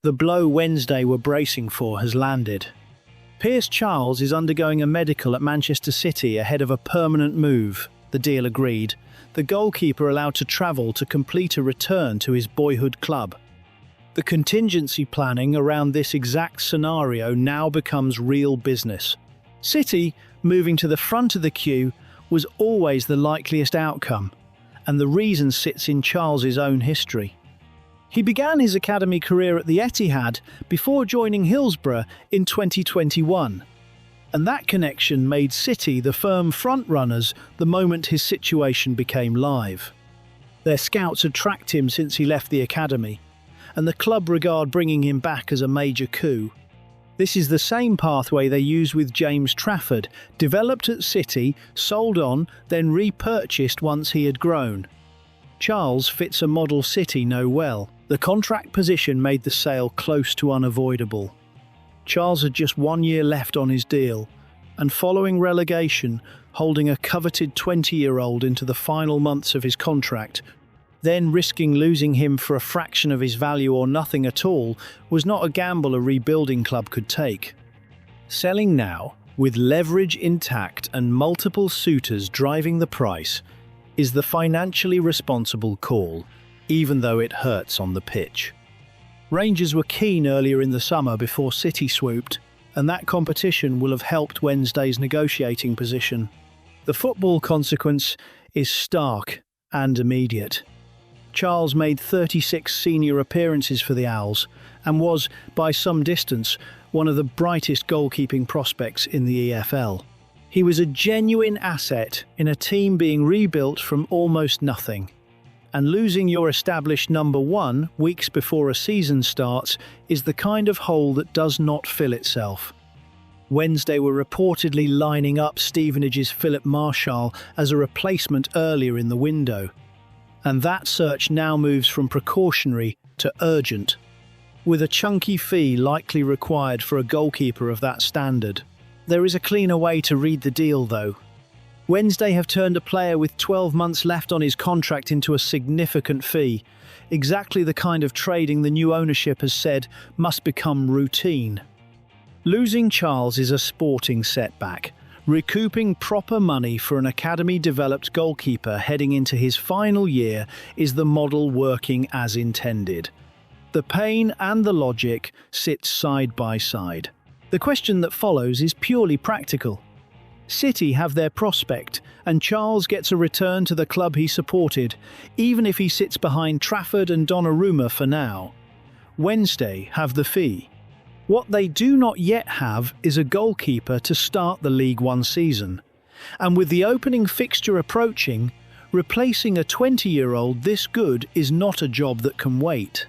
The blow Wednesday were bracing for has landed. Piers Charles is undergoing a medical at Manchester City ahead of a permanent move, the deal agreed, the goalkeeper allowed to travel to complete a return to his boyhood club. The contingency planning around this exact scenario now becomes real business. City, moving to the front of the queue, was always the likeliest outcome, and the reason sits in Charles's own history. He began his academy career at the Etihad before joining Hillsborough in 2021, and that connection made City the firm frontrunners the moment his situation became live. Their scouts had tracked him since he left the academy, and the club regard bringing him back as a major coup. This is the same pathway they used with James Trafford, developed at City, sold on, then repurchased once he had grown. Charles fits a model City know well. The contract position made the sale close to unavoidable. Charles had just 1 year left on his deal, and following relegation, holding a coveted 20-year-old into the final months of his contract, then risking losing him for a fraction of his value or nothing at all, was not a gamble a rebuilding club could take. Selling now, with leverage intact and multiple suitors driving the price, is the financially responsible call, even though it hurts on the pitch. Rangers were keen earlier in the summer before City swooped, and that competition will have helped Wednesday's negotiating position. The football consequence is stark and immediate. Charles made 36 senior appearances for the Owls and was, by some distance, one of the brightest goalkeeping prospects in the EFL. He was a genuine asset in a team being rebuilt from almost nothing. And losing your established number one weeks before a season starts is the kind of hole that does not fill itself. Wednesday were reportedly lining up Stevenage's Philip Marshall as a replacement earlier in the window. And that search now moves from precautionary to urgent, with a chunky fee likely required for a goalkeeper of that standard. There is a cleaner way to read the deal, though. Wednesday have turned a player with 12 months left on his contract into a significant fee, exactly the kind of trading the new ownership has said must become routine. Losing Charles is a sporting setback. Recouping proper money for an academy-developed goalkeeper heading into his final year is the model working as intended. The pain and the logic sit side by side. The question that follows is purely practical. City have their prospect, and Charles gets a return to the club he supported, even if he sits behind Trafford and Donnarumma for now. Wednesday have the fee. What they do not yet have is a goalkeeper to start the League One season. And with the opening fixture approaching, replacing a 20-year-old this good is not a job that can wait.